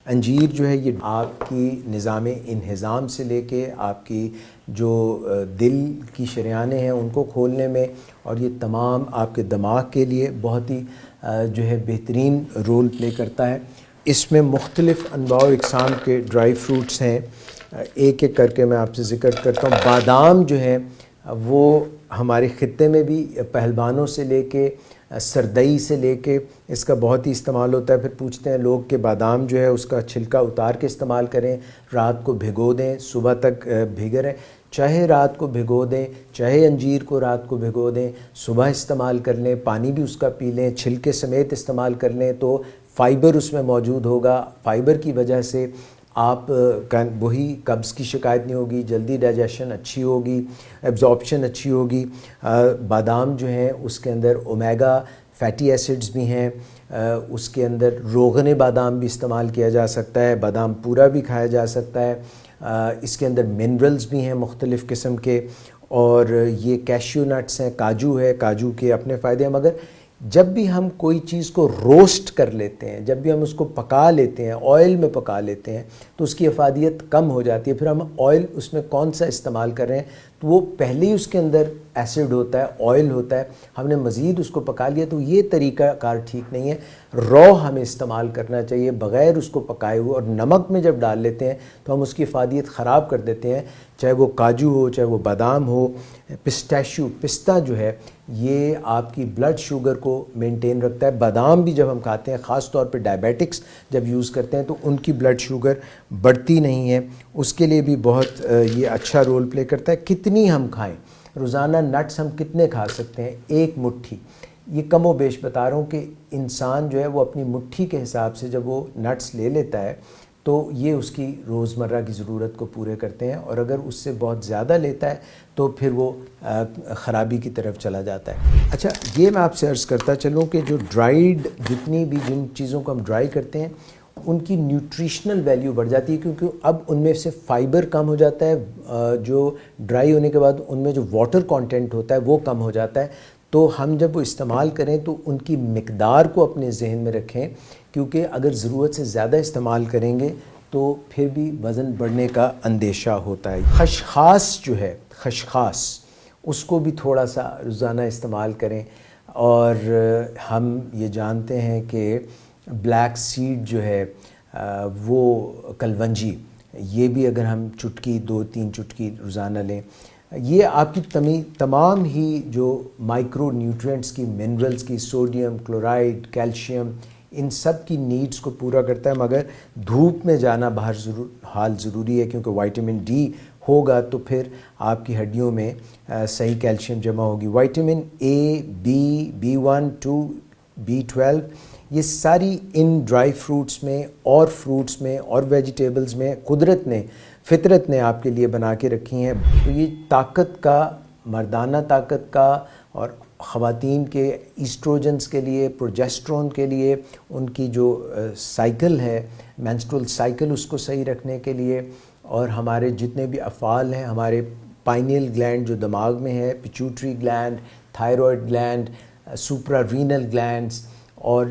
انجیر جو ہے یہ آپ کی نظام انہضام سے لے کے آپ کی جو دل کی شریانیں ہیں ان کو کھولنے میں، اور یہ تمام آپ کے دماغ کے لیے بہت ہی جو ہے بہترین رول پلے کرتا ہے۔ اس میں مختلف انواع و اقسام کے ڈرائی فروٹس ہیں، ایک ایک کر کے میں آپ سے ذکر کرتا ہوں۔ بادام جو ہے وہ ہمارے خطے میں بھی پہلوانوں سے لے کے سردئی سے لے کے اس کا بہت ہی استعمال ہوتا ہے۔ پھر پوچھتے ہیں لوگ کہ بادام جو ہے اس کا چھلکا اتار کے استعمال کریں، رات کو بھگو دیں، صبح تک بھیگے رہیں۔ چاہے رات کو بھگو دیں، چاہے انجیر کو رات کو بھگو دیں، صبح استعمال کر لیں، پانی بھی اس کا پی لیں، چھلکے سمیت استعمال کر لیں تو فائبر اس میں موجود ہوگا۔ فائبر کی وجہ سے آپ وہی قبض کی شکایت نہیں ہوگی، جلدی ڈائجیشن اچھی ہوگی، ایبزارپشن اچھی ہوگی۔ بادام جو ہیں اس کے اندر اومیگا فیٹی ایسڈز بھی ہیں، اس کے اندر روغن بادام بھی استعمال کیا جا سکتا ہے، بادام پورا بھی کھایا جا سکتا ہے۔ اس کے اندر منرلز بھی ہیں مختلف قسم کے، اور یہ کیشیو نٹس ہیں، کاجو ہے، کاجو کے اپنے فائدے ہیں۔ مگر جب بھی ہم کوئی چیز کو روسٹ کر لیتے ہیں، جب بھی ہم اس کو پکا لیتے ہیں، آئل میں پکا لیتے ہیں، تو اس کی افادیت کم ہو جاتی ہے۔ پھر ہم آئل اس میں کون سا استعمال کر رہے ہیں، تو وہ پہلے ہی اس کے اندر ایسڈ ہوتا ہے، آئل ہوتا ہے، ہم نے مزید اس کو پکا لیا، تو یہ طریقہ کار ٹھیک نہیں ہے۔ رو ہمیں استعمال کرنا چاہیے بغیر اس کو پکائے ہوئے، اور نمک میں جب ڈال لیتے ہیں تو ہم اس کی افادیت خراب کر دیتے ہیں، چاہے وہ کاجو ہو، چاہے وہ بادام ہو۔ پسٹیشو، پستہ جو ہے یہ آپ کی بلڈ شوگر کو مینٹین رکھتا ہے۔ بادام بھی جب ہم کھاتے ہیں، خاص طور پہ ڈائبیٹکس جب یوز کرتے ہیں تو ان کی بلڈ شوگر بڑھتی نہیں ہے، اس کے لیے بھی بہت یہ اچھا رول پلے کرتا ہے۔ کتنی ہم کھائیں، روزانہ نٹس ہم کتنے کھا سکتے ہیں؟ ایک مٹھی، یہ کم و بیش بتا رہا ہوں کہ انسان جو ہے وہ اپنی مٹھی کے حساب سے جب وہ نٹس لے لیتا ہے تو یہ اس کی روزمرہ کی ضرورت کو پورے کرتے ہیں، اور اگر اس سے بہت زیادہ لیتا ہے تو پھر وہ خرابی کی طرف چلا جاتا ہے۔ اچھا، یہ میں آپ سے عرض کرتا چلوں کہ جو ڈرائیڈ جتنی بھی جن چیزوں کو ہم ڈرائی کرتے ہیں ان کی نیوٹریشنل ویلیو بڑھ جاتی ہے، کیونکہ اب ان میں سے فائبر کم ہو جاتا ہے، جو ڈرائی ہونے کے بعد ان میں جو واٹر کانٹینٹ ہوتا ہے وہ کم ہو جاتا ہے۔ تو ہم جب وہ استعمال کریں تو ان کی مقدار کو اپنے ذہن میں رکھیں، کیونکہ اگر ضرورت سے زیادہ استعمال کریں گے تو پھر بھی وزن بڑھنے کا اندیشہ ہوتا ہے۔ خشخاش جو ہے، خشخاش، اس کو بھی تھوڑا سا روزانہ استعمال کریں۔ اور ہم یہ جانتے ہیں کہ بلیک سیڈ جو ہے وہ کلونجی، یہ بھی اگر ہم چٹکی 2-3 چٹکی روزانہ لیں، یہ آپ کی تمام ہی جو مائکرو نیوٹرینٹس کی، منرلز کی، سوڈیم، کلورائڈ، کیلشیم، ان سب کی نیڈز کو پورا کرتا ہے۔ مگر دھوپ میں جانا حال ضروری ہے، کیونکہ وائٹامن ڈی ہوگا تو پھر آپ کی ہڈیوں میں صحیح کیلشیم جمع ہوگی۔ Vitamin A, be, B1، 2، B12، یہ ساری ان ڈرائی فروٹس میں اور فروٹس میں اور ویجیٹیبلز میں قدرت نے، فطرت نے آپ کے لیے بنا کے رکھی ہیں۔ تو یہ طاقت کا، مردانہ طاقت کا، اور خواتین کے ایسٹروجنز کے لیے، پروجسٹرون کے لیے، ان کی جو سائیکل ہے، مینسٹرول سائیکل، اس کو صحیح رکھنے کے لیے، اور ہمارے جتنے بھی افعال ہیں، ہمارے پائنیل گلینڈ جو دماغ میں ہے، pituitary gland, thyroid gland, supra renal glands, اور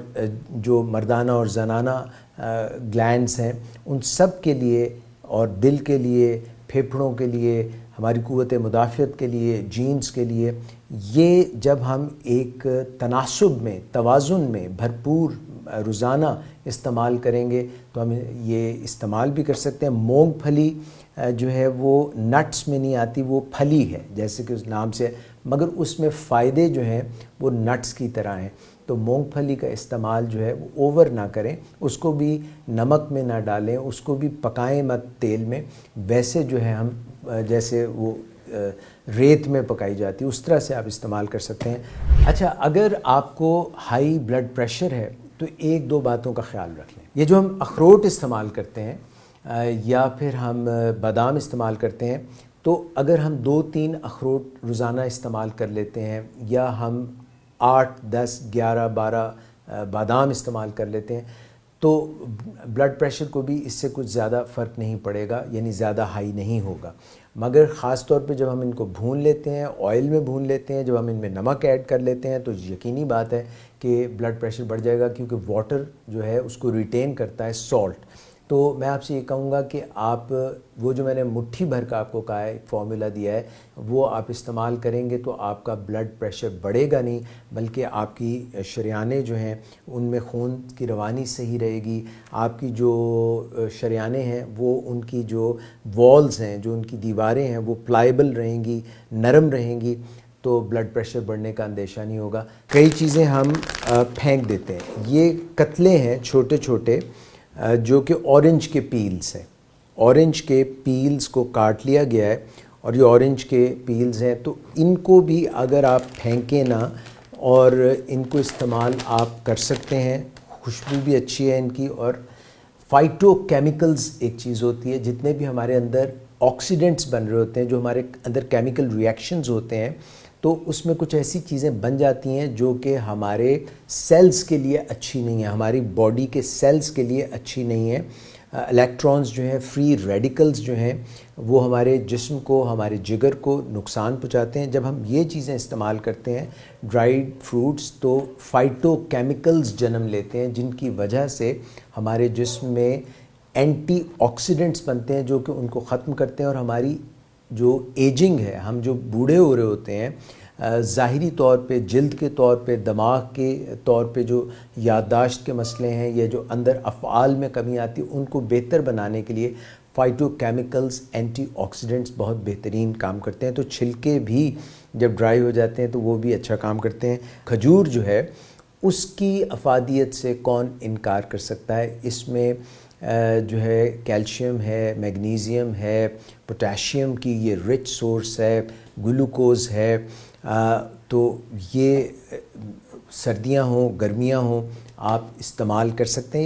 جو مردانہ اور زنانہ گلینڈز ہیں، ان سب کے لیے، اور دل کے لیے، پھیپھڑوں کے لیے، ہماری قوت مدافعت کے لیے، جینز کے لیے، یہ جب ہم ایک تناسب میں، توازن میں بھرپور روزانہ استعمال کریں گے تو ہم یہ استعمال بھی کر سکتے ہیں۔ مونگ پھلی جو ہے وہ نٹس میں نہیں آتی، وہ پھلی ہے جیسے کہ اس نام سے، مگر اس میں فائدے جو ہیں وہ نٹس کی طرح ہیں۔ تو مونگ پھلی کا استعمال جو ہے وہ اوور نہ کریں، اس کو بھی نمک میں نہ ڈالیں، اس کو بھی پکائیں مت تیل میں، ویسے جو ہے ہم جیسے وہ ریت میں پکائی جاتی ہے اس طرح سے آپ استعمال کر سکتے ہیں۔ اچھا، اگر آپ کو ہائی بلڈ پریشر ہے تو ایک دو باتوں کا خیال رکھ لیں۔ یہ جو ہم اخروٹ استعمال کرتے ہیں یا پھر ہم بادام استعمال کرتے ہیں، تو اگر ہم 2-3 اخروٹ روزانہ استعمال کر لیتے ہیں، یا ہم 8، 10، 11، 12 بادام استعمال کر لیتے ہیں، تو بلڈ پریشر کو بھی اس سے کچھ زیادہ فرق نہیں پڑے گا، یعنی زیادہ ہائی نہیں ہوگا۔ مگر خاص طور پہ جب ہم ان کو بھون لیتے ہیں، آئل میں بھون لیتے ہیں، جب ہم ان میں نمک ایڈ کر لیتے ہیں، تو یقینی بات ہے کہ بلڈ پریشر بڑھ جائے گا، کیونکہ واٹر جو ہے اس کو ریٹین کرتا ہے سالٹ۔ تو میں آپ سے یہ کہوں گا کہ آپ وہ جو میں نے مٹھی بھر کا آپ کو کہا ہے فارمولا دیا ہے وہ آپ استعمال کریں گے تو آپ کا بلڈ پریشر بڑھے گا نہیں، بلکہ آپ کی شریانیں جو ہیں ان میں خون کی روانی صحیح رہے گی، آپ کی جو شریانیں ہیں وہ ان کی جو والز ہیں، جو ان کی دیواریں ہیں وہ پلائیبل رہیں گی، نرم رہیں گی، تو بلڈ پریشر بڑھنے کا اندیشہ نہیں ہوگا۔ کئی چیزیں ہم پھینک دیتے ہیں، یہ قتلے ہیں چھوٹے چھوٹے جو کہ اورنج کے پیلز ہیں، اورنج کے پیلز کو کاٹ لیا گیا ہے اور یہ اورنج کے پیلز ہیں، تو ان کو بھی اگر آپ پھینکیں نا اور ان کو استعمال آپ کر سکتے ہیں، خوشبو بھی اچھی ہے ان کی، اور فائٹو کیمیکلز ایک چیز ہوتی ہے، جتنے بھی ہمارے اندر آکسیڈنٹس بن رہے ہوتے ہیں، جو ہمارے اندر کیمیکل ریئیکشنز ہوتے ہیں، تو اس میں کچھ ایسی چیزیں بن جاتی ہیں جو کہ ہمارے سیلز کے لیے اچھی نہیں ہیں، ہماری باڈی کے سیلز کے لیے اچھی نہیں ہیں۔ الیکٹرانز جو ہیں، فری ریڈیکلز جو ہیں، وہ ہمارے جسم کو، ہمارے جگر کو نقصان پہنچاتے ہیں۔ جب ہم یہ چیزیں استعمال کرتے ہیں ڈرائیڈ فروٹس، تو فائٹو کیمیکلز جنم لیتے ہیں جن کی وجہ سے ہمارے جسم میں اینٹی آکسیڈنٹس بنتے ہیں جو کہ ان کو ختم کرتے ہیں، اور ہماری جو ایجنگ ہے، ہم جو بوڑھے ہو رہے ہوتے ہیں، ظاہری طور پہ، جلد کے طور پہ، دماغ کے طور پہ جو یادداشت کے مسئلے ہیں یا جو اندر افعال میں کمی آتی ہے، ان کو بہتر بنانے کے لیے فائٹو کیمیکلز، اینٹی آکسیڈنٹس بہت بہترین کام کرتے ہیں۔ تو چھلکے بھی جب ڈرائی ہو جاتے ہیں تو وہ بھی اچھا کام کرتے ہیں۔ کھجور جو ہے اس کی افادیت سے کون انکار کر سکتا ہے؟ اس میں جو ہے کیلشیم ہے، میگنیزیم ہے، پوٹاشیم کی یہ رچ سورس ہے، گلوکوز ہے، تو یہ سردیاں ہوں، گرمیاں ہوں، آپ استعمال کر سکتے ہیں۔